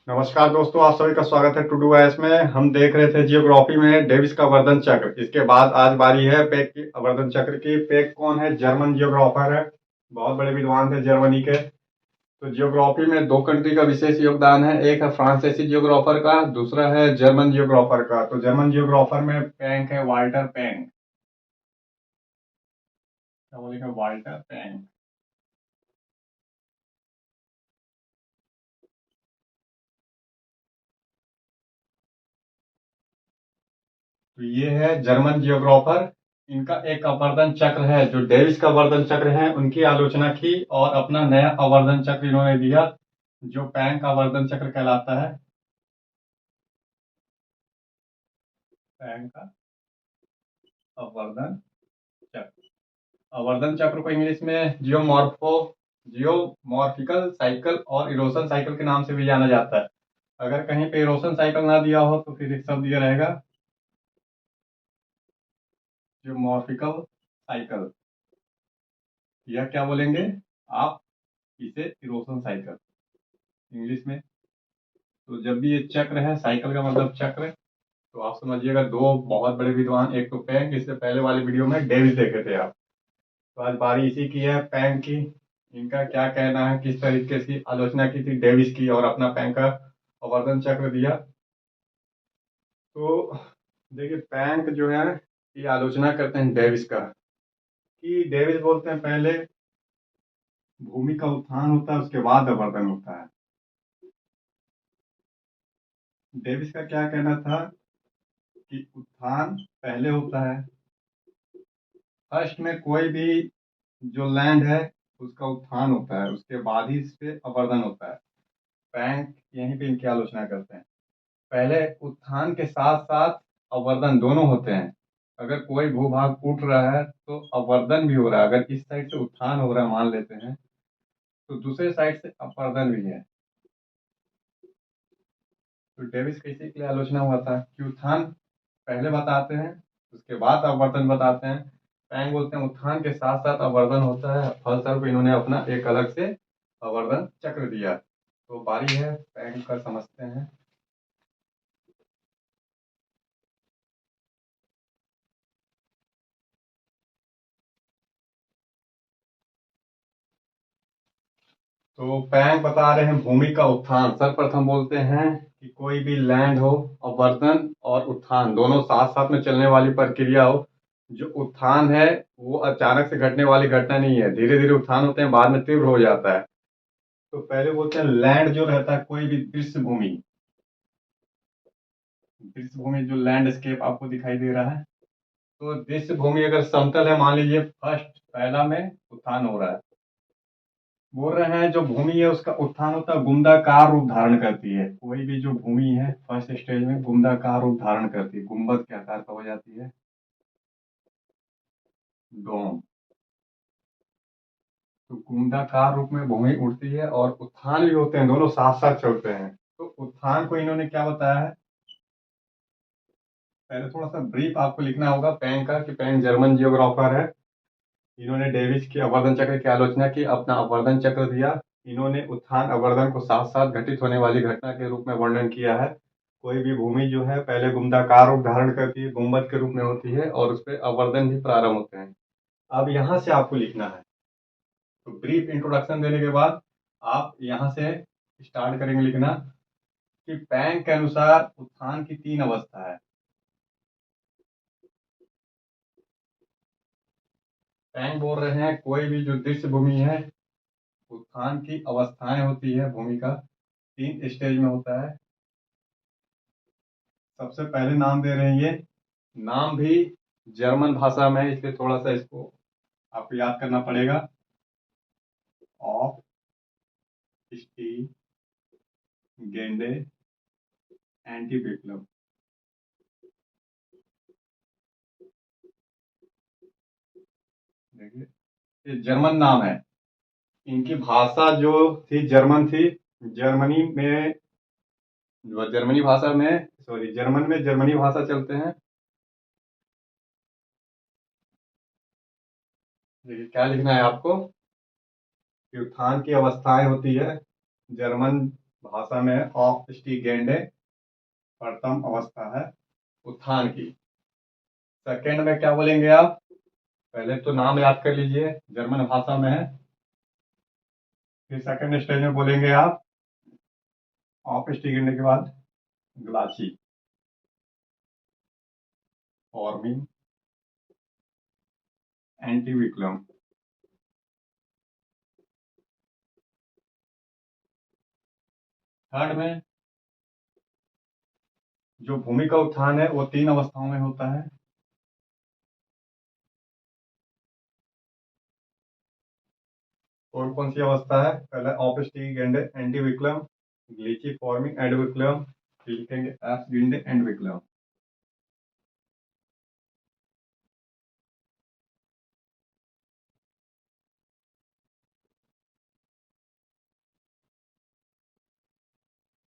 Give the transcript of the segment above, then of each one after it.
नमस्कार दोस्तों, आप सभी का स्वागत है टू डू एस में। हम देख रहे थे जियोग्राफी में डेविस का आवर्धन चक्र। इसके बाद आज बारी है पेक की आवर्धन चक्र की। पेक कौन है? जर्मन जियोग्राफर है, बहुत बड़े विद्वान थे जर्मनी के। तो जियोग्राफी में दो कंट्री का विशेष योगदान है, एक है फ्रांसीसी जियोग्राफर का, दूसरा है जर्मन जियोग्राफर का। तो जर्मन जियोग्राफर में पैंक है, वाल्टर पैंक। क्या बोलेंगे? वाल्टर पैंक। तो ये है जर्मन जियोग्राफर। इनका एक आवर्धन चक्र है जो डेविस का आवर्धन चक्र है, उनकी आलोचना की और अपना नया आवर्धन चक्र इन्होंने दिया जो पैंक आवर्धन चक्र कहलाता है। पैंक का आवर्धन चक्र। आवर्धन चक्र को इंग्लिश में जियोमॉर्फिकल साइकिल और इरोशन साइकिल के नाम से भी जाना जाता है। अगर कहीं पे इरोशन साइकिल ना दिया हो तो फिर एक शब्द ये रहेगा, जियोमॉर्फिकल साइकिल। यह क्या बोलेंगे आप? इसे इरोशन साइकिल इंग्लिश में। तो जब भी ये चक्र है, साइकिल का मतलब चक्र, तो आप समझिएगा दो बहुत बड़े विद्वान, एक तो पैंक, इससे पहले वाली वीडियो में डेविस देखे थे आप। तो आज बारी इसी की है, पैंक की। इनका क्या कहना है, किस तरीके से आलोचना की थी डेविस की और अपना पैंक का आवर्धन चक्र दिया। तो देखिए, पैंक जो है ये आलोचना करते हैं डेविस का, कि डेविस बोलते हैं पहले भूमि का उत्थान होता है, उसके बाद आवर्धन होता है। डेविस का क्या कहना था कि उत्थान पहले होता है। फर्स्ट में कोई भी जो लैंड है उसका उत्थान होता है, उसके बाद ही इस पे आवर्धन होता है। बैंक यहीं पे इनकी आलोचना करते हैं। पहले उत्थान के साथ साथ अवर्धन दोनों होते हैं। अगर कोई भूभाग उठ रहा है तो अवर्धन भी हो रहा है। अगर इस साइड से उत्थान हो रहा है मान लेते हैं, तो दूसरे साइड से अवर्धन भी है। तो डेविस का इसी के लिए आलोचना हुआ था कि उत्थान पहले बताते हैं, उसके बाद अवर्धन बताते हैं। पैंग बोलते हैं उत्थान के साथ साथ अवर्धन होता है, फलस्वरूप इन्होंने अपना एक अलग से अवर्धन चक्र दिया। तो बारी है पैंग का, समझते हैं। तो पैंग बता रहे हैं भूमि का उत्थान। सर्वप्रथम बोलते हैं कि कोई भी लैंड हो, अवर्धन और उत्थान दोनों साथ साथ में चलने वाली प्रक्रिया हो। जो उत्थान है वो अचानक से घटने वाली घटना नहीं है, धीरे धीरे उत्थान होते हैं, बाद में तीव्र हो जाता है। तो पहले बोलते हैं लैंड जो रहता है, कोई भी दृश्य भूमि, दृश्य भूमि जो लैंडस्केप आपको दिखाई दे रहा है, तो दृश्य भूमि अगर समतल है, मान लीजिए फर्स्ट पहला में उत्थान हो रहा है। बोल रहे हैं जो भूमि है उसका उत्थान होता है, गुंडाकार रूप धारण करती है। कोई भी जो भूमि है फर्स्ट स्टेज में गुंडाकार रूप धारण करती है, गुंबद के आकार का हो जाती है, डोम। तो गुंडाकार रूप में भूमि उठती है और उत्थान भी होते हैं, दोनों साथ साथ चलते हैं। तो उत्थान को इन्होंने क्या बताया है, पहले थोड़ा सा ब्रीफ आपको लिखना होगा पैंग का, कि पैंग जर्मन जियोग्राफर है। इन्होंने डेविस के आवर्धन चक्र की आलोचना की, अपना आवर्धन चक्र दिया। इन्होंने उत्थान आवर्धन को साथ साथ घटित होने वाली घटना के रूप में वर्णन किया है। कोई भी भूमि जो है पहले गुंडाकार रूप धारण करती है, गुंबद के रूप में होती है, और उस पर आवर्धन भी प्रारंभ होते हैं। अब यहाँ से आपको लिखना है। तो ब्रीफ इंट्रोडक्शन देने के बाद आप यहाँ से स्टार्ट करेंगे लिखना, कि पैंग के अनुसार उत्थान की तीन अवस्था है। पैंग बोल रहे हैं कोई भी जो दृश्य भूमि है, उत्थान की अवस्थाएं होती है भूमि का, तीन स्टेज में होता है। सबसे पहले नाम दे रहे हैं ये, नाम भी जर्मन भाषा में है, इसलिए थोड़ा सा इसको आपको याद करना पड़ेगा। ऑफ स्टी गेंडे एंटी विप्लव। देखिए, ये जर्मन नाम है। इनकी भाषा जो थी जर्मन थी। जर्मनी में, जर्मनी भाषा में, सॉरी, जर्मन में जर्मनी भाषा चलते हैं। देखिए क्या लिखना है आपको, कि उत्थान की अवस्थाएं होती है जर्मन भाषा में ऑफस्टीगेंडे प्रथम अवस्था है उत्थान की। सेकंड में क्या बोलेंगे आप? पहले तो नाम याद कर लीजिए, जर्मन भाषा में है। फिर सेकंड स्टेज में बोलेंगे आप ऑफस्टीगेंडे के बाद ग्लाची, फॉर्मिंग, एंटीविक्लम। थर्ड में जो भूमि का उत्थान है वो तीन अवस्थाओं में होता है। कौन कौन सी अवस्था है? पहला ऑफस्टीगेंडे एंटीविक्लम, ग्लीची फॉर्मिंग एंडविक्लम, फिर लिखेंगे एफगिंडे एंडविक्लम।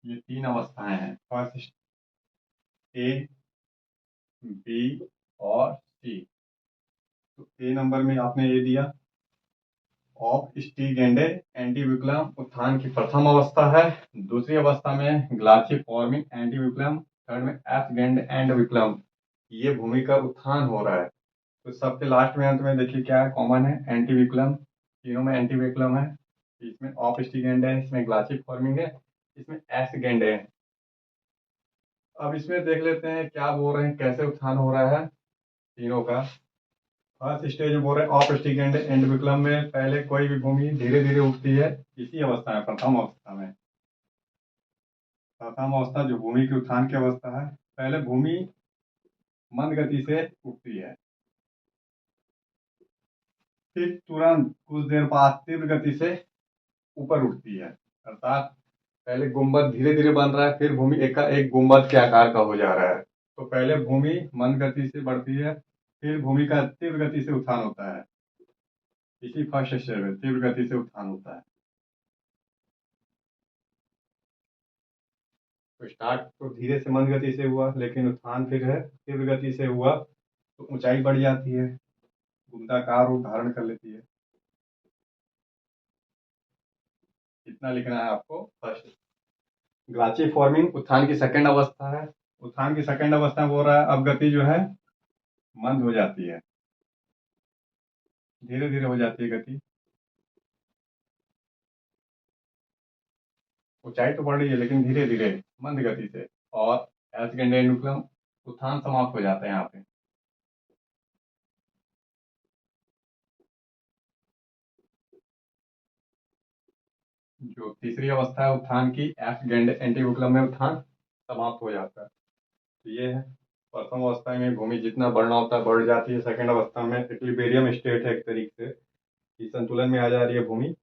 ये तीन अवस्थाएं हैं, फर्स्ट, ए, बी और सी। तो ए नंबर में आपने ये दिया ऑफस्टीगेंडे एंटीविक्लम उत्थान की प्रथम अवस्था है। दूसरी अवस्था में ग्लाची फॉर्मिंग एंटीविक्लम, थर्ड में एफगेंडे एंडविक्लम, ये भूमि का उत्थान हो रहा है। तो सबके लास्ट में अंत में देखिए क्या कॉमन है, एंटीविक्लम। तीनों में एंटीविक्लम है। इसमें ऑफस्टीगेंडे है, इसमें ग्लाची फॉर्मिंग है, इसमें एफगेंडे है। अब इसमें देख लेते हैं क्या बोल रहे हैं, कैसे उत्थान हो रहा है तीनों का। फर्स्ट स्टेज में बोल रहे हैं ऑफ स्टिकेंड एंड विक्लम में पहले कोई भी भूमि धीरे धीरे उठती है। इसी अवस्था में, प्रथम अवस्था में, प्रथम अवस्था जो भूमि की उत्थान की अवस्था है, पहले भूमि मंद गति से उठती है, फिर तुरंत कुछ देर बाद तीव्र गति से ऊपर उठती है। अर्थात पहले गुंबद धीरे धीरे बन रहा है, फिर भूमि एकाएक गुंबद के आकार का हो जा रहा है। तो पहले भूमि मंद गति से बढ़ती है, फिर भूमि का तीव्र गति से उत्थान होता है। इसी फर्स्ट स्टेज में तीव्र गति से उत्थान होता है। तो स्टार्ट तो धीरे से मंद गति से हुआ, लेकिन उत्थान फिर है तीव्र गति से हुआ, तो ऊंचाई बढ़ जाती है, गुंडाकार रूप धारण कर लेती है। इतना लिखना है आपको। फर्स्ट ग्लाची फॉर्मिंग उत्थान की सेकंड अवस्था है। उत्थान की सेकंड अवस्था में हो रहा है, अब गति जो है मंद हो जाती है, धीरे धीरे हो जाती है गति। ऊंचाई तो बढ़ रही है लेकिन धीरे धीरे मंद गति से। और एल्सगेंडेनुक्लम उत्थान समाप्त हो जाता है यहाँ पे। जो तीसरी अवस्था है उत्थान की, एल्सगेंडे एंटीविक्लम में उत्थान समाप्त हो जाता है। तो ये है, प्रथम अवस्था में भूमि जितना बढ़ना होता है बढ़ जाती है, सेकंड अवस्था में इक्विलिब्रियम स्टेट है एक तरीके से कि संतुलन में आ जा रही है भूमि।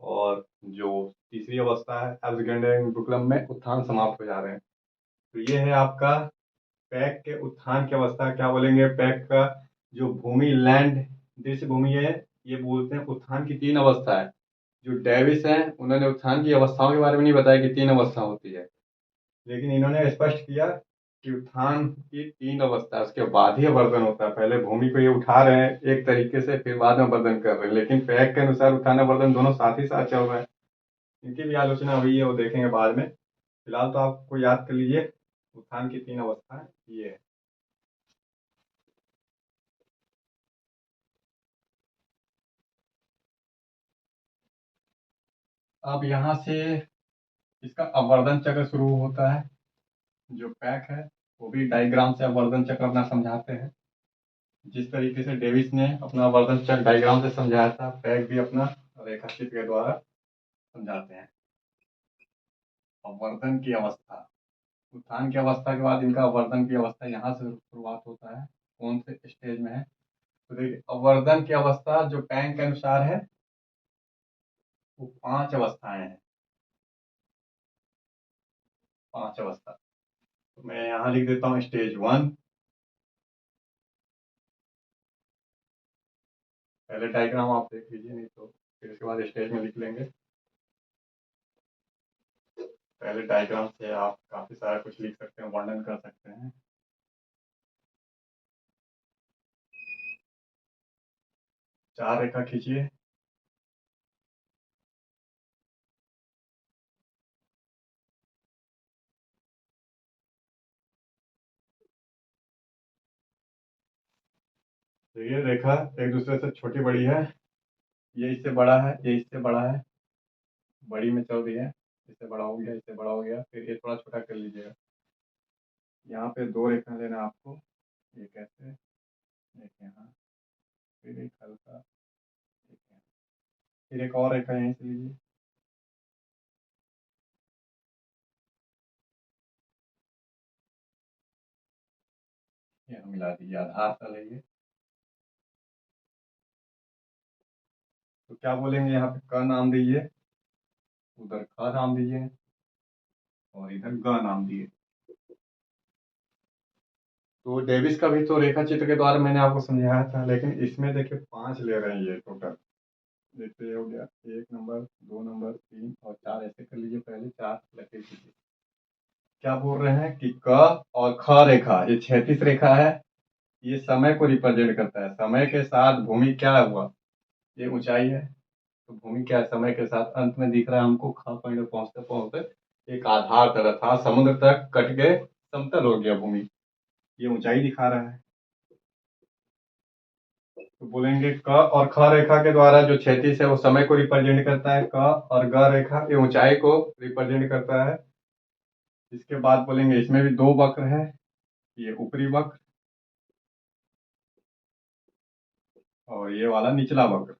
और जो तीसरी अवस्था है एल्सगेंडेनुक्लम में उत्थान समाप्त हो जा रहे हैं। तो ये है आपका पैक के उत्थान की अवस्था। क्या बोलेंगे पैक का? जो भूमि लैंड दृश्य भूमि है, ये बोलते हैं उत्थान की तीन अवस्था है। जो डेविस है उन्होंने उत्थान की अवस्थाओं के बारे में नहीं बताया कि तीन अवस्था होती है, लेकिन इन्होंने स्पष्ट किया कि उत्थान की तीन अवस्था है, उसके बाद ही अवर्दन होता है। पहले भूमि को ये उठा रहे हैं एक तरीके से, फिर बाद में अवर्दन कर रहे हैं, लेकिन पैक के अनुसार उत्थान अवर्दन दोनों साथ ही साथ चल रहे हैं। इनकी भी आलोचना हुई है, वो देखेंगे बाद में। फिलहाल तो आपको याद कर लीजिए उत्थान की तीन अवस्थाएं ये है। अब यहाँ से इसका अवर्धन चक्र शुरू होता है। जो पैक है वो भी डायग्राम से अवर्धन चक्र अपना समझाते हैं। जिस तरीके से डेविस ने अपना अवर्धन चक्र डायग्राम से समझाया था, पैक भी अपना रेखाचित्र के द्वारा समझाते हैं। अवर्धन की अवस्था, उत्थान की अवस्था के बाद इनका अवर्धन की अवस्था यहाँ से शुरुआत होता है। कौन से स्टेज में है? तो देखिए अवर्धन की अवस्था जो पैंक के अनुसार है वो पांच अवस्थाएं हैं। पांच अवस्था, तो मैं यहाँ लिख देता हूँ स्टेज वन। पहले डायग्राम आप देख लीजिए, नहीं तो फिर इसके बाद स्टेज में लिख लेंगे। पहले डायग्राम से आप काफी सारा कुछ लिख सकते हैं, वर्णन कर सकते हैं। चार रेखा खींचिए। देखिए रेखा एक दूसरे से छोटी बड़ी है, ये इससे बड़ा है, ये इससे बड़ा है, बड़ी में चल रही है, इससे बड़ा हो गया, इससे बड़ा हो गया, फिर ये थोड़ा छोटा कर लीजिएगा। यहाँ पे दो रेखा लेना है आपको, एक ऐसे, एक यहाँ, फिर एक हल्का, एक यहाँ, फिर एक और रेखा यहीं से लीजिए। ये मिला दीजिए, आधार सा लेंगे। तो क्या बोलेंगे, यहाँ पे क नाम दीजिए, उधर ख नाम दीजिए, और इधर ग नाम दिए। तो डेविस का भी तो रेखा चित्र के द्वारा मैंने आपको समझाया था, लेकिन इसमें देखिए 5 ले रहे हैं ये टोटल। जैसे ये हो गया 1 नंबर, 2 नंबर, 3 और 4, ऐसे कर लीजिए, पहले 4 लकीर कीजिए। क्या बोल रहे हैं कि क और ख रेखा, ये क्षैतिज रेखा है, ये समय को रिप्रेजेंट करता है। समय के साथ भूमि क्या हुआ, ये ऊंचाई है, तो भूमि क्या है, समय के साथ अंत में दिख रहा है हमको, ख पॉइंट में पहुंचते पहुंचते एक आधार तरह था, समुद्र तक कट के समतल हो गया भूमि, ये ऊंचाई दिखा रहा है। तो बोलेंगे क और ख रेखा के द्वारा जो क्षैतिज है वो समय को रिप्रेजेंट करता है, क और ग रेखा ये ऊंचाई को रिप्रेजेंट करता है। इसके बाद बोलेंगे इसमें भी दो वक्र है, ये ऊपरी वक्र और ये वाला निचला वक्र।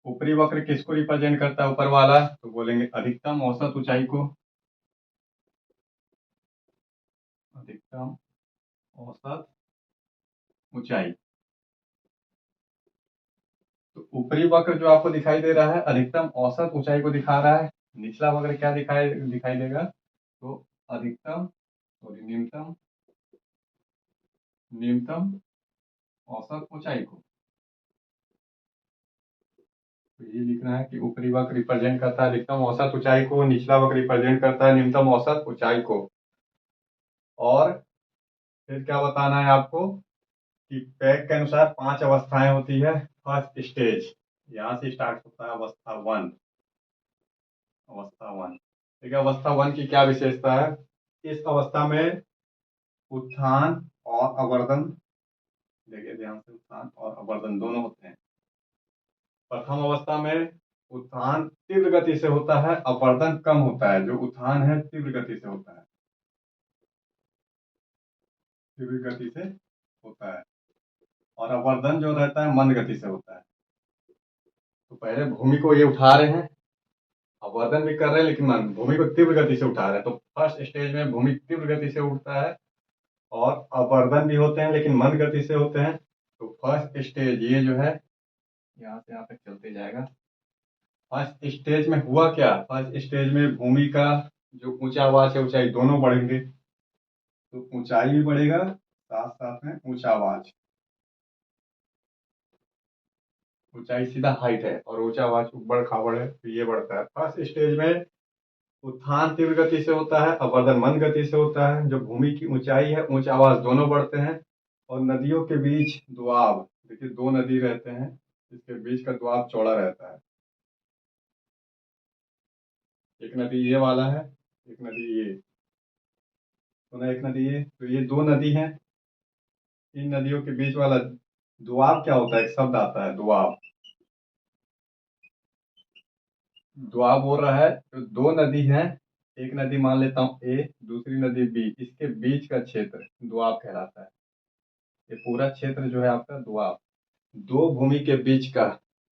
ऊपरी वक्र किसको रिप्रेजेंट करता है, ऊपर वाला, तो बोलेंगे अधिकतम औसत ऊंचाई को, अधिकतम औसत ऊंचाई। तो ऊपरी वक्र जो आपको दिखाई दे रहा है अधिकतम औसत ऊंचाई को दिखा रहा है, निचला वक्र क्या दिखाई दिखाई देगा, तो अधिकतम और न्यूनतम, न्यूनतम औसत ऊंचाई को। तो ये लिखना है कि ऊपरी वक्र रिप्रेजेंट करता है अधिकतम औसत ऊंचाई को, निचला वक्र रिप्रेजेंट करता है न्यूनतम औसत ऊंचाई को। और फिर क्या बताना है आपको कि पैक के अनुसार 5 अवस्थाएं होती है। फर्स्ट स्टेज, यहाँ से स्टार्ट होता है अवस्था 1, अवस्था 1। ठीक है, अवस्था 1 की क्या विशेषता है, इस अवस्था में उत्थान और अवर्दन, देखिए ध्यान से, उत्थान और अवर्दन दोनों होते हैं। प्रथम अवस्था में उत्थान तीव्र गति से होता है, अवर्दन कम होता है। जो उत्थान है तीव्र गति से होता है, तीव्र गति से होता है, और अवर्दन जो रहता है मंद गति से होता है। तो पहले भूमि को ये उठा रहे हैं, अवर्दन भी कर रहे हैं, लेकिन भूमि को तीव्र गति से उठा रहे हैं। तो फर्स्ट स्टेज में भूमि तीव्र गति से उठता है, और अवर्दन भी होते हैं लेकिन मंद गति से होते हैं। तो फर्स्ट स्टेज ये जो है यहाँ से यहाँ तक चलते जाएगा। फर्स्ट स्टेज में हुआ क्या, फर्स्ट स्टेज में भूमि का जो ऊंचावाच है ऊंचाई दोनों बढ़ेंगे, तो ऊंचाई भी बढ़ेगा साथ साथ में ऊंचावाच। ऊंचाई सीधा हाइट है और ऊंचावाच ऊपर खाबड़ है, तो ये बढ़ता है। फर्स्ट स्टेज में उत्थान तीव्र गति से होता है, अवर्दन मंद गति से होता है। जो भूमि की ऊंचाई है ऊंच आवाज दोनों बढ़ते हैं। और नदियों के बीच दुआब, देखिए दो नदी रहते हैं, इसके बीच का दुआब चौड़ा रहता है। एक नदी ये वाला है, एक नदी ये, तो ना एक नदी ये, तो ये दो नदी हैं। इन नदियों के बीच वाला दुआब क्या होता है, एक शब्द आता है दुआब। दुआब बोल रहा है तो दो नदी हैं, एक नदी मान लेता हूँ ए, दूसरी नदी बी, इसके बीच का क्षेत्र दुआब कहलाता है। ये पूरा क्षेत्र जो है आपका दुआब। दो भूमि के बीच का,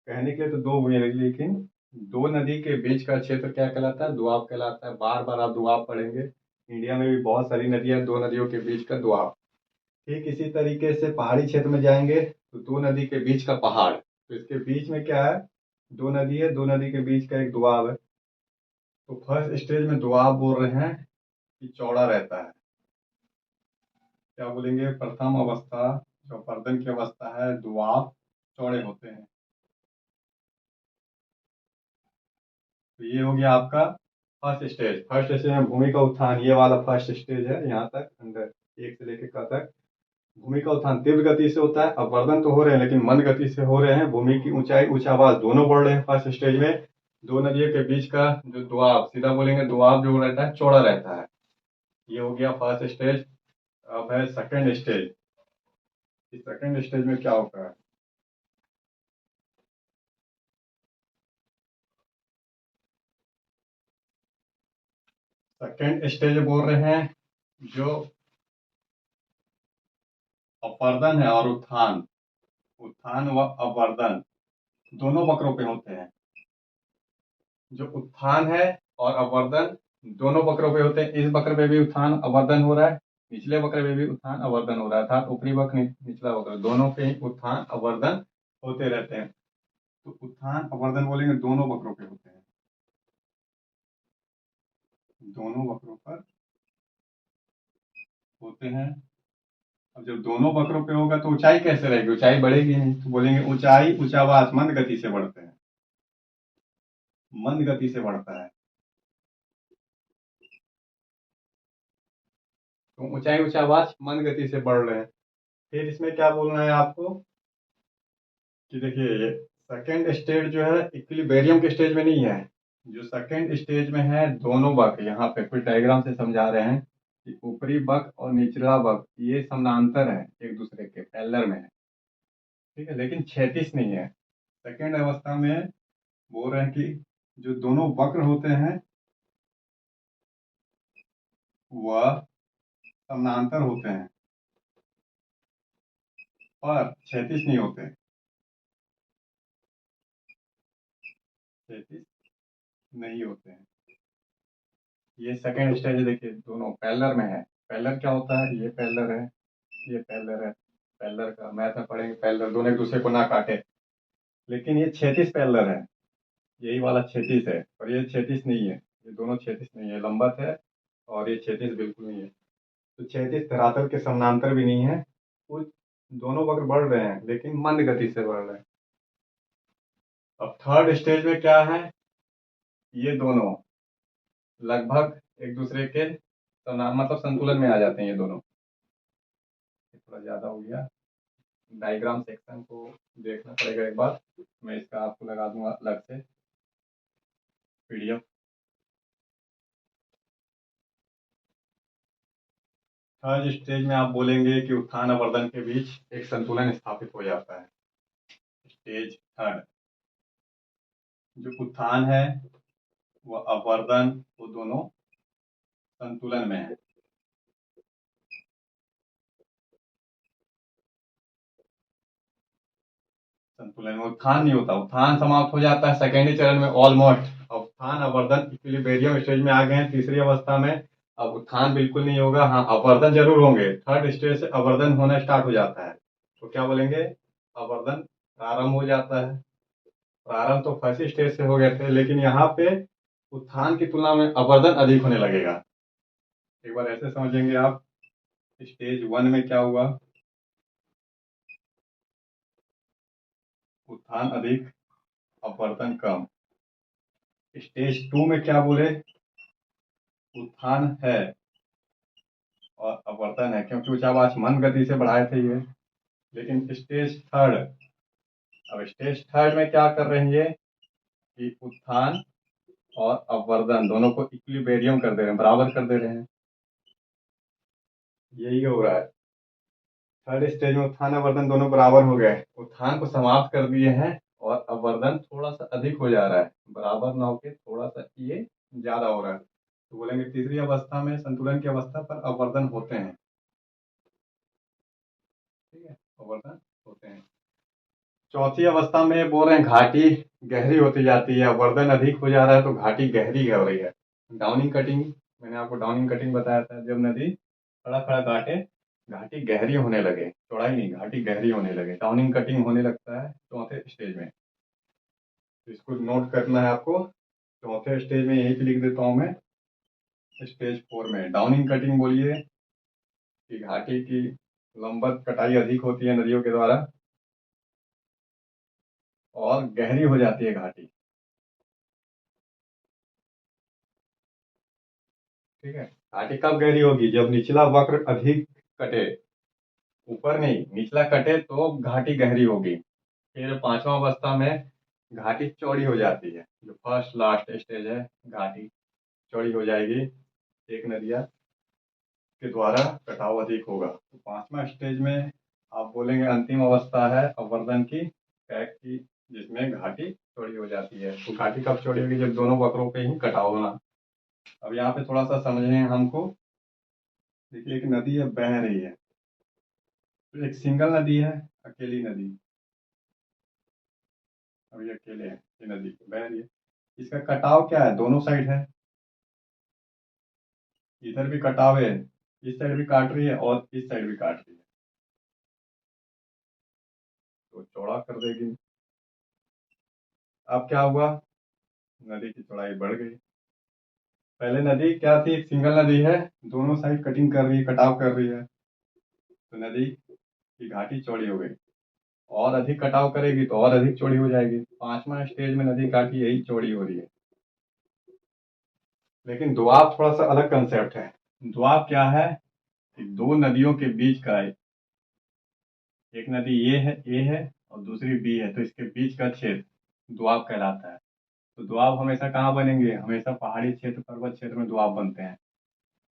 कहने के लिए तो दो भूमि है, लेकिन दो नदी के बीच का क्षेत्र क्या कहलाता है, दुआब कहलाता है। बार बार आप दुआब पढ़ेंगे, इंडिया में भी बहुत सारी नदियां, दो नदियों के बीच का दुआब। ठीक इसी तरीके से पहाड़ी क्षेत्र में जाएंगे तो दो नदी के बीच का पहाड़, तो इसके बीच में क्या है, दो नदी है, दो नदी के बीच का एक दुआब है। तो फर्स्ट स्टेज में दुआब बोल रहे हैं कि चौड़ा रहता है। क्या बोलेंगे, प्रथम अवस्था जो अपर्दन की अवस्था है, दुआब चौड़े होते हैं। तो ये हो गया आपका फर्स्ट स्टेज। फर्स्ट स्टेज में भूमि का उत्थान, ये वाला फर्स्ट स्टेज है, यहाँ तक अंदर एक से लेकर क तक भूमि का उत्थान तीव्र गति से होता है। अवर्दन तो हो रहे हैं लेकिन मंद गति से हो रहे हैं। भूमि की ऊंचाई ऊंचावास दोनों बढ़ रहे हैं फर्स्ट स्टेज में। दो नदियों के बीच का जो दुआब, सीधा बोलेंगे दुआब जो रहता है चौड़ा रहता है। ये हो गया फर्स्ट स्टेज। अब है सेकंड स्टेज। इस सेकंड स्टेज में क्या होता है? सेकंड स्टेज बोल रहे हैं जो अपर्दन है और उत्थान, उत्थान व अवर्धन दोनों वक्रों पे होते हैं। जो उत्थान है और अवर्धन दोनों वक्रों पे होते हैं। इस वक्र पे भी उत्थान अवर्धन हो रहा है, निचले वक्र पे भी उत्थान अवर्धन हो रहा है, अर्थात ऊपरी वक्र निचला वक्र दोनों पे ही उत्थान अवर्धन होते रहते हैं। तो उत्थान अवर्धन बोलेंगे दोनों वक्रों पे होते हैं, दोनों वक्रों पर होते हैं। अब जब दोनों वक्रों पे होगा तो ऊंचाई कैसे रहेगी? ऊंचाई बढ़ेगी नहीं, तो बोलेंगे ऊंचाई ऊंचावास मंद गति से बढ़ते हैं, मंद गति से बढ़ता है। तो ऊंचाई ऊंचावास मंद गति से बढ़ रहे हैं। फिर इसमें क्या बोलना है आपको कि देखिए सेकेंड स्टेज जो है इक्विलिब्रियम के स्टेज में नहीं है। जो सेकेंड स्टेज में है दोनों वक्र, यहाँ पे कुछ डायग्राम से समझा रहे हैं कि ऊपरी वक्र और निचला वक्र ये समानांतर है, एक दूसरे के पैरेलल में है, ठीक है, लेकिन क्षैतिज नहीं है। सेकेंड अवस्था में बोल रहे हैं कि जो दोनों वक्र होते हैं वह समानांतर होते हैं पर क्षैतिज नहीं होते, क्षैतिज नहीं होते हैं। ये सेकेंड स्टेज है, देखिए दोनों पैरेलल में है। पैरेलल क्या होता है? ये पैरेलल है, ये पैरेलल है। पैरेलल का मैथ में पढ़ेंगे, पैरेलल दोनों एक दूसरे को ना काटे। लेकिन ये क्षैतिज पैरेलल है, यही वाला क्षैतिज है और ये क्षैतिज नहीं है, ये दोनों क्षैतिज नहीं है, लंबवत है और ये क्षैतिज बिल्कुल नहीं है। तो क्षैतिज धरातल के समानांतर भी नहीं है। कुछ दोनों वक्र बढ़ रहे हैं लेकिन मंद गति से बढ़ रहे हैं। अब थर्ड स्टेज में क्या है? ये दोनों लगभग एक दूसरे के मतलब संतुलन में आ जाते हैं ये दोनों। ये थोड़ा ज्यादा हो गया, डायग्राम सेक्शन को देखना पड़ेगा एक बार, मैं इसका आपको लगा दूंगा अलग से पीडीएफ। थर्ड स्टेज में आप बोलेंगे कि उत्थान अवर्धन के बीच एक संतुलन स्थापित हो जाता है। स्टेज थर्ड, जो उत्थान है वह अवर्धन वो दोनों संतुलन में है। संतुलन में उत्थान नहीं होता, उत्थान समाप्त हो जाता है सेकेंडरी चरण में ऑलमोस्ट। अब उत्थान अवर्धन इक्विलिब्रियम स्टेज में आ गए हैं तीसरी अवस्था में। अब उत्थान बिल्कुल नहीं होगा, हाँ अवर्धन जरूर होंगे। थर्ड स्टेज से अवर्धन होना स्टार्ट हो जाता है, तो क्या बोलेंगे? अवर्धन प्रारंभ हो जाता है। प्रारंभ तो फर्स्ट स्टेज से हो गए थे, लेकिन यहाँ पे उत्थान की तुलना में अवर्धन अधिक होने लगेगा। एक बार ऐसे समझेंगे आप, स्टेज वन में क्या हुआ? उत्थान अधिक अवर्धन कम। स्टेज टू में क्या बोले? उत्थान है और अवर्धन है, क्योंकि उच्चावाच मंद गति से बढ़ाए थे ये। लेकिन स्टेज थर्ड, अब स्टेज थर्ड में क्या कर रहे हैं ये कि उत्थान और अवर्धन दोनों को इक्विलिब्रियम कर दे रहे हैं, बराबर कर दे रहे हैं। यही हो रहा है थर्ड स्टेज में, उत्थान अवर्धन दोनों बराबर हो गए, उत्थान को समाप्त कर दिए हैं और अवर्धन थोड़ा सा अधिक हो जा रहा है, बराबर ना होके थोड़ा सा ये ज्यादा हो रहा है। तो बोलेंगे तीसरी अवस्था में संतुलन की अवस्था पर अवर्धन होते हैं, ठीक है, अवर्धन होते हैं। चौथी अवस्था में बोल रहे हैं घाटी गहरी होती जाती है, अवर्धन अधिक हो जा रहा है तो घाटी गहरी हो रही है। डाउनिंग कटिंग, मैंने आपको डाउनिंग कटिंग बताया था, जब नदी खड़ा खड़ा काटे घाटी गहरी होने लगे, चौड़ाई नहीं घाटी गहरी होने लगे, डाउनिंग कटिंग होने लगता है चौथे स्टेज में। तो इसको नोट करना है आपको, चौथे स्टेज में यहीं पे लिख देता हूँ मैं। स्टेज फोर में डाउनिंग कटिंग बोलिए कि घाटी की लंबवत कटाई अधिक होती है नदियों के द्वारा और गहरी हो जाती है घाटी, ठीक है। घाटी कब गहरी होगी? जब निचला वक्र अधिक कटे, ऊपर नहीं निचला कटे तो घाटी गहरी होगी। फिर पांचवा अवस्था में घाटी चौड़ी हो जाती है, जो फर्स्ट लास्ट स्टेज है, घाटी चौड़ी हो जाएगी। एक नदियाँ के द्वारा कटाव अधिक होगा। तो पांचवा स्टेज में आप बोलेंगे अंतिम अवस्था है अवर्धन की, पैक की, जिसमें घाटी चौड़ी हो जाती है। तो घाटी कब चौड़ी होगी? जब दोनों वक्रों पे ही कटाव होना। अब यहाँ पे थोड़ा सा समझने हैं हमको। देखिए एक नदी है बह रही है, तो एक सिंगल नदी है, अकेली नदी। अब ये अकेले है, ये नदी बह रही है। इसका कटाव क्या है? दोनों साइड है, इधर भी कटाव है, इस साइड भी काट रही है और इस साइड भी काट रही है, तो चौड़ा कर देगी। अब क्या हुआ? नदी की चौड़ाई बढ़ गई। पहले नदी क्या थी? एक सिंगल नदी है, दोनों साइड कटिंग कर रही है, कटाव कर रही है, तो नदी की घाटी चौड़ी हो गई। और अधिक कटाव करेगी तो और अधिक चौड़ी हो जाएगी। पांचवा स्टेज में नदी घाटी यही चौड़ी हो रही है। लेकिन दोआब थोड़ा सा अलग कंसेप्ट है। दोआब क्या है कि दो नदियों के बीच का है, एक नदी ए है और दूसरी बी है, तो इसके बीच का क्षेत्र दोआब कहलाता है। तो दोआब हमेशा कहाँ बनेंगे? हमेशा पहाड़ी क्षेत्र, पर्वत क्षेत्र में दोआब बनते हैं।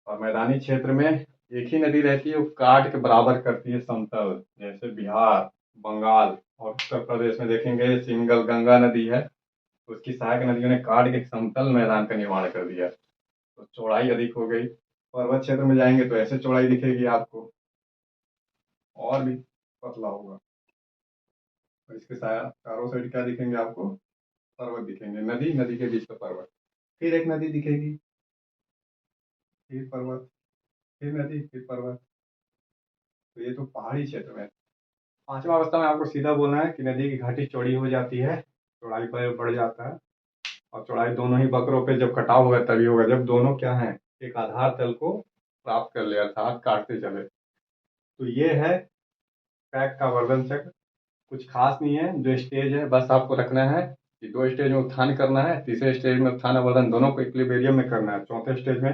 और मैदानी क्षेत्र में एक ही नदी रहती है, वो काट के बराबर करती है समतल। जैसे बिहार, बंगाल और उत्तर प्रदेश में देखेंगे सिंगल गंगा नदी है, उसकी सहायक नदियों ने काट के एक समतल मैदान का निर्माण कर दिया, तो चौड़ाई अधिक हो गई। पर्वत क्षेत्र में जाएंगे तो ऐसे चौड़ाई दिखेगी आपको, और भी पतला होगा। और इसके चारों साइड क्या दिखेंगे आपको? पर्वत दिखेंगे, नदी, नदी के बीच का पर्वत, फिर एक नदी दिखेगी, फिर पर्वत, फिर नदी, फिर पर्वत। तो ये तो पहाड़ी क्षेत्र में। पांचवा अवस्था में आपको सीधा बोलना है कि नदी की घाटी चौड़ी हो जाती है, चौड़ाई पर बढ़ जाता है। और चौड़ाई दोनों ही बकरों पे जब कटाव होगा तभी होगा, जब दोनों क्या है, एक आधार तल को प्राप्त कर ले, अर्थात काटते चले। तो ये है पैक का वर्धन चक्र। कुछ खास नहीं है, जो स्टेज है बस आपको रखना है कि दो स्टेज में उत्थान करना है, तीसरे स्टेज में उत्थान अवर्धन दोनों को इक्विलिब्रियम में करना है, चौथे स्टेज में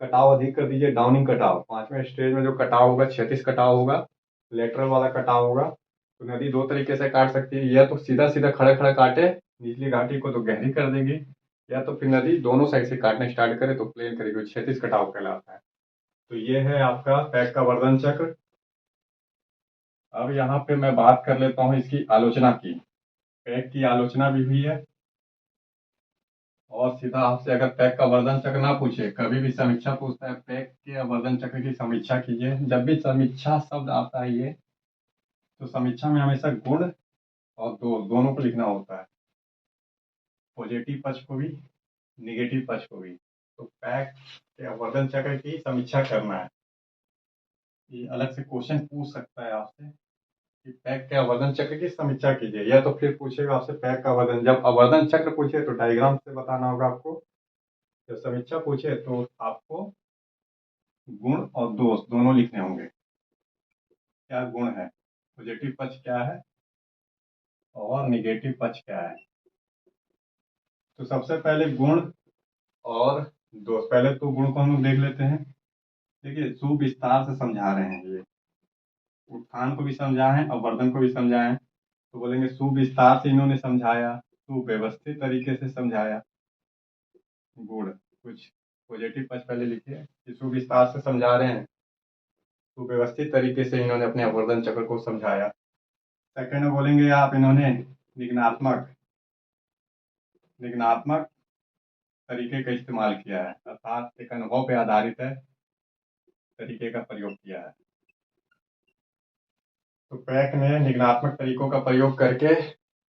कटाव अधिक कर दीजिए, डाउनिंग कटाव। पांचवें स्टेज में जो कटाव होगा क्षैतिज कटाव होगा, लेटरल वाला कटाव होगा। तो नदी दो तरीके से काट सकती है, या तो सीधा सीधा खड़ा खड़ा काटे निचली घाटी को तो गहरी कर देगी, या तो फिर नदी दोनों साइड से काटना स्टार्ट करे तो प्लेन करेगी, क्षैतिज कटाव कहलाता है। तो ये है आपका पैक का वर्धन चक्र। अब यहाँ पे मैं बात कर लेता हूँ इसकी आलोचना की। पैक की आलोचना भी हुई है। और सीधा आपसे अगर पैक का वर्धन चक्र ना पूछे, कभी भी समीक्षा पूछता है, पैक के वर्धन चक्र की समीक्षा कीजिए। जब भी समीक्षा शब्द आता है ये, तो समीक्षा में हमेशा गुण और दोष दोनों को लिखना होता है, पॉजिटिव पक्ष को भी, निगेटिव पक्ष को भी। तो पैक के वर्धन चक्र की समीक्षा करना है, ये अलग से क्वेश्चन पूछ सकता है आपसे कि पैक के आवर्धन चक्र की समीक्षा कीजिए, या तो फिर पूछेगा आपसे पैक का आवर्धन। जब आवर्धन चक्र पूछे तो डायग्राम से बताना होगा आपको, जब समीक्षा पूछे तो आपको गुण और दोष दोनों लिखने होंगे। क्या गुण है, पॉजिटिव पक्ष क्या है और निगेटिव पक्ष क्या है। तो सबसे पहले गुण और दोष। पहले तो गुण को हम लोग देख लेते हैं। देखिए सुविस्तार से समझा रहे हैं, ये उत्थान को भी समझाएं और वर्धन को भी समझाएं, तो बोलेंगे सुविस्तार से इन्होंने समझाया, सुव्यवस्थित तरीके से समझाया। गुण कुछ पॉजिटिव पक्ष पहले लिखिए कि सुविस्तार से समझा रहे हैं, सुव्यवस्थित तरीके से इन्होंने अपने अवर्धन चक्र को समझाया। सेकंड में बोलेंगे आप इन्होंने निगनात्मक निगनात्मक तरीके का इस्तेमाल किया है, अर्थात एक अनुभव पे आधारित है तरीके का प्रयोग किया है। तो पैक ने निगनात्मक तरीकों का प्रयोग करके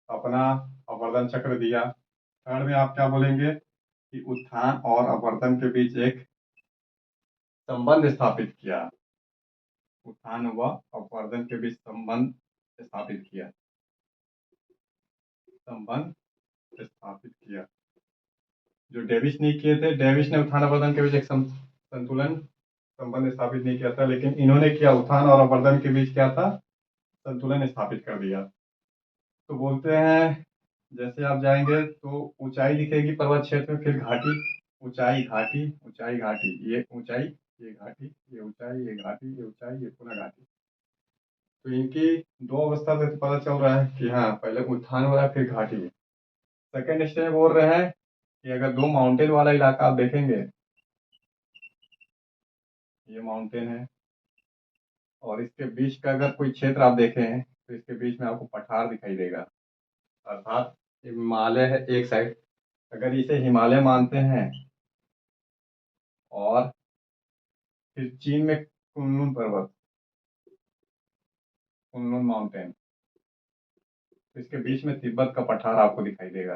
अपना अवर्धन चक्र दिया। थर्ड में आप क्या बोलेंगे कि उत्थान और अवर्धन के बीच एक संबंध स्थापित किया, उत्थान व अवर्धन के बीच संबंध स्थापित किया, संबंध स्थापित किया, जो डेविस नहीं किए थे। डेविस ने उत्थान अवर्धन के बीच एक संतुलन संबंध स्थापित नहीं किया था, लेकिन इन्होंने किया, उत्थान और अवर्धन के बीच क्या था, संतुलन स्थापित कर दिया। तो बोलते हैं जैसे आप जाएंगे तो ऊंचाई दिखेगी पर्वत क्षेत्र में, फिर घाटी, ऊंचाई घाटी, ऊंचाई घाटी, ये ऊंचाई, ये घाटी, ये ऊंचाई, ये घाटी, ये ऊंचाई, ये पुनः घाटी। तो इनकी दो अवस्था से पता चल रहा है कि हाँ पहले उत्थान हो रहा है फिर घाटी। सेकेंड स्टेज बोल रहे हैं कि अगर दो माउंटेन वाला इलाका आप देखेंगे ये माउंटेन है, और इसके बीच का अगर कोई क्षेत्र आप देखें तो इसके बीच में आपको पठार दिखाई देगा, अर्थात ये हिमालय है एक साइड। अगर इसे हिमालय मानते हैं, और फिर चीन में कुनलुन पर्वत, कुनलुन माउंटेन, तो इसके बीच में तिब्बत का पठार आपको दिखाई देगा।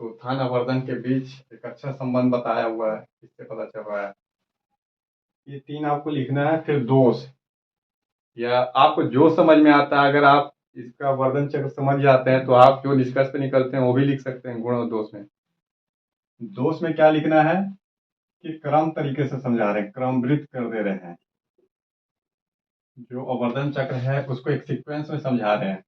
तो उत्थान अवर्दन के बीच एक अच्छा संबंध बताया हुआ है, इससे पता चल रहा है। ये तीन आपको लिखना है। फिर दोष, या आपको जो समझ में आता है, अगर आप इसका वर्णन चक्र समझ जाते हैं तो आप जो निष्कर्ष पे निकलते हैं वो भी लिख सकते हैं गुण और दोष में। दोष में क्या लिखना है कि क्रम तरीके से समझा रहे हैं, क्रमवृद्ध कर दे रहे हैं। जो अवर्धन चक्र है उसको एक सीक्वेंस में समझा रहे हैं,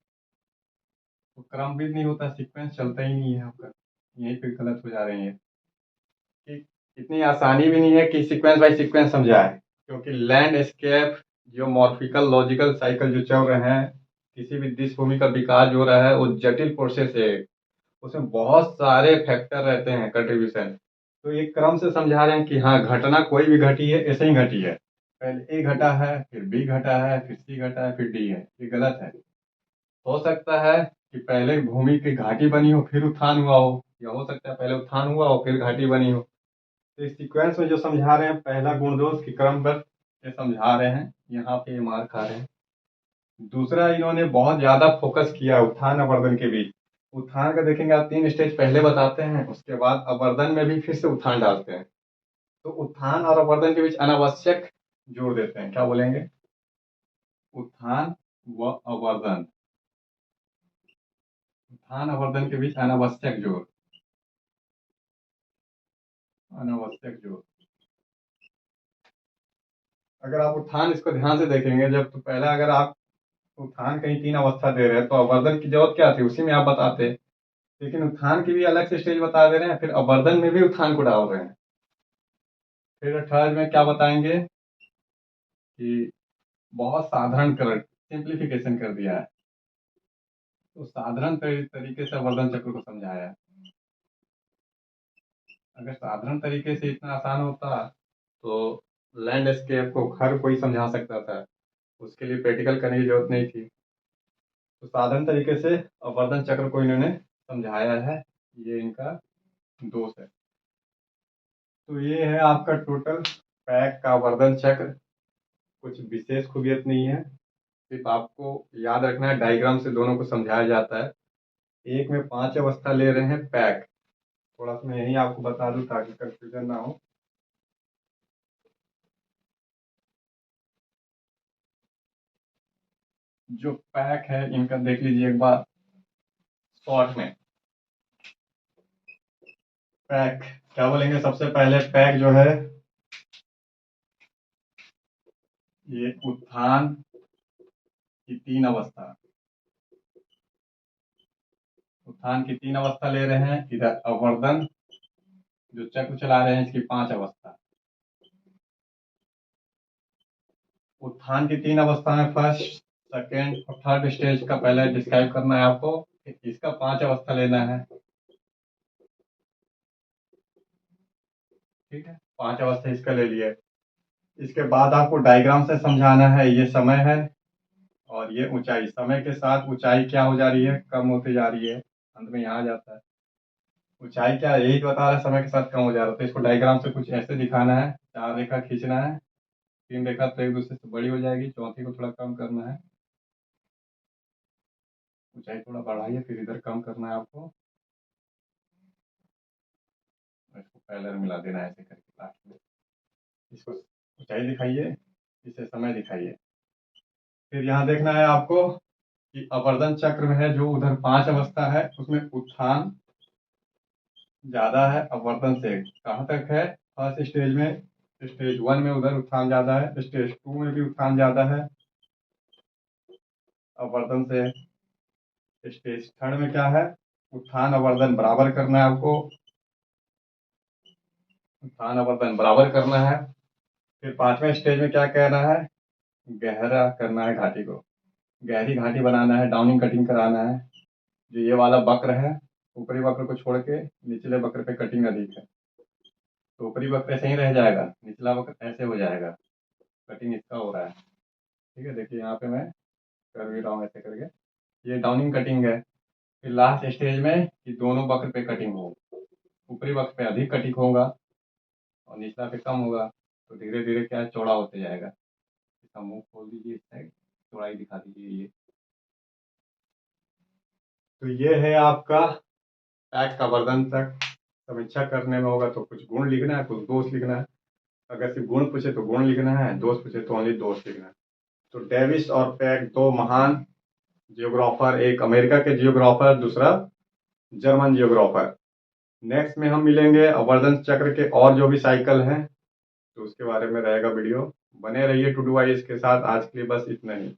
तो क्रमवृद्ध नहीं होता, सीक्वेंस चलता ही नहीं है आपका, यहीं पे गलत हो जा रही है। कि इतनी आसानी भी नहीं है कि सीक्वेंस बाय सीक्वेंस समझाए, क्योंकि लैंडस्केप, जियोमॉर्फिकल लॉजिकल साइकिल जो चल रहे हैं, किसी भी देश भूमि का विकास जो रहा है वो जटिल प्रोसेस है, उसमें बहुत सारे फैक्टर रहते हैं कंट्रीब्यूशन। तो एक क्रम से समझा रहे हैं कि हाँ, घटना कोई भी घटी है ऐसे ही घटी है, पहले ए घटा है, फिर बी घटा है, फिर सी घटा है, फिर डी है, ये गलत है। हो सकता है कि पहले भूमि की घाटी बनी हो फिर उत्थान हुआ हो, या हो सकता है पहले उत्थान हुआ हो फिर घाटी बनी हो। तो इस सीक्वेंस में जो समझा रहे हैं, पहला गुण दोष की क्रमबद्ध ये समझा रहे हैं, यहाँ पे ये मार खा रहे हैं। दूसरा, इन्होंने बहुत ज्यादा फोकस किया उत्थान अवर्धन के बीच। उत्थान का देखेंगे आप, 3 स्टेज पहले बताते हैं, उसके बाद अवर्धन में भी फिर से उत्थान डालते हैं। तो उत्थान और अवर्धन के बीच अनावश्यक जोड़ देते हैं, क्या बोलेंगे, उत्थान व अवर्धन, उत्थान अवर्धन के बीच अनावश्यक जोड़, अनावश्यक जोड़। अगर आप उत्थान इसको ध्यान से देखेंगे, जब तो पहला अगर आप उत्थान कहीं 3 अवस्था दे रहे हैं तो अवर्धन की जरूरत क्या थी, उसी में आप बताते। लेकिन उत्थान की भी अलग से स्टेज बता दे रहे हैं, फिर अवर्धन में भी उत्थान को डाल रहे हैं। फिर थर्ड में क्या बताएंगे कि बहुत साधारणकरण, सिंप्लीफिकेशन कर दिया है, तो साधारण तरीके से अवर्धन चक्र को समझाया है। अगर साधारण तरीके से इतना आसान होता तो लैंडस्केप को हर कोई समझा सकता था, उसके लिए प्रैक्टिकल करने की जरूरत नहीं थी। तो साधारण तरीके से अवर्धन चक्र को इन्होंने समझाया है, ये इनका दोष है। तो ये है आपका टोटल पैक का अवर्धन चक्र। कुछ विशेष खूबियत नहीं है, सिर्फ आपको याद रखना है डायग्राम से दोनों को समझाया जाता है। एक में 5 अवस्था ले रहे हैं पैक, थोड़ा सा मैं यही आपको बता दूं ताकि कंफ्यूजन ना हो। जो पैक है इनका देख लीजिए एक बार शॉर्ट में। पैक क्या बोलेंगे, सबसे पहले पैक जो है, ये उत्थान की 3 अवस्था, उत्थान की 3 अवस्था ले रहे हैं। इधर अवर्धन जो चक्र चला रहे हैं इसकी 5 अवस्था। उत्थान की 3 अवस्था में फर्स्ट, सेकेंड और थर्ड स्टेज का पहले डिस्क्राइब करना है आपको, इसका 5 अवस्था लेना है। ठीक है, 5 अवस्था इसका ले लिए। इसके बाद आपको डायग्राम से समझाना है, ये समय है और ये ऊंचाई, समय के साथ ऊंचाई क्या हो जा रही है, कम होती जा रही है, अंत में यहाँ आ जाता है। ऊंचाई क्या है, यही तो बता रहा है, समय के साथ कम हो जा रहा है। तो इसको डायग्राम से कुछ ऐसे दिखाना है, 4 रेखा खींचना है, 3 रेखा तो एक दूसरे से बड़ी हो जाएगी, चौथी को थोड़ा कम करना है, ऊंचाई थोड़ा बढ़ाइए, फिर इधर कम करना है आपको, इसको पहले मिला देना है ऐसे करके लास्ट में। इसको ऊंचाई दिखाइए, इसे समय दिखाइए। फिर यहाँ देखना है आपको कि अवर्धन चक्र में है जो उधर 5 अवस्था है, उसमें उत्थान ज्यादा है अवर्धन से। कहाँ तक है, फर्स्ट स्टेज में, स्टेज 1 में उधर उत्थान ज्यादा है, स्टेज 2 में भी उत्थान ज्यादा है अवर्धन से। स्टेज थर्ड में क्या है, उत्थान अवर्धन बराबर करना है आपको, उत्थान अवर्धन बराबर करना है। फिर 5वें स्टेज में क्या कहना है, गहरा करना है घाटी को, गहरी घाटी बनाना है, डाउनिंग कटिंग कराना है। जो ये वाला वक्र है, ऊपरी वक्र को छोड़ के निचले वक्र पे कटिंग अधिक है। तो ऊपरी वक्र ऐसे ही रह जाएगा, निचला वक्र ऐसे हो जाएगा। कटिंग इसका हो रहा है। ठीक है, देखिए यहाँ पे मैं कर भी रहा हूँ ऐसे करके, ये डाउनिंग कटिंग है। फिर लास्ट स्टेज में कि दोनों वक्र पे कटिंग हो, ऊपरी वक्र पे अधिक कटिंग होगा और निचला पे कम होगा। तो धीरे धीरे क्या है, चौड़ा होते जाएगा। इसका मुंह खोल दीजिए, इस साइड चौड़ाई दिखा दीजिए ये। तो ये है आपका पैक का वर्धन तक। समीक्षा करने में होगा तो कुछ गुण लिखना है, कुछ दोष लिखना है। अगर सिर्फ गुण पूछे तो गुण लिखना है, दोष पूछे तो ओनली दोष लिखना है। तो डेविस और पैक दो महान जियोग्राफर, एक अमेरिका के जियोग्राफर, दूसरा जर्मन जियोग्राफर। नेक्स्ट में हम मिलेंगे आवर्धन चक्र के और जो भी साइकिल हैं तो उसके बारे में रहेगा वीडियो। बने रहिए टू डू वाइज के साथ। आज के लिए बस इतना ही।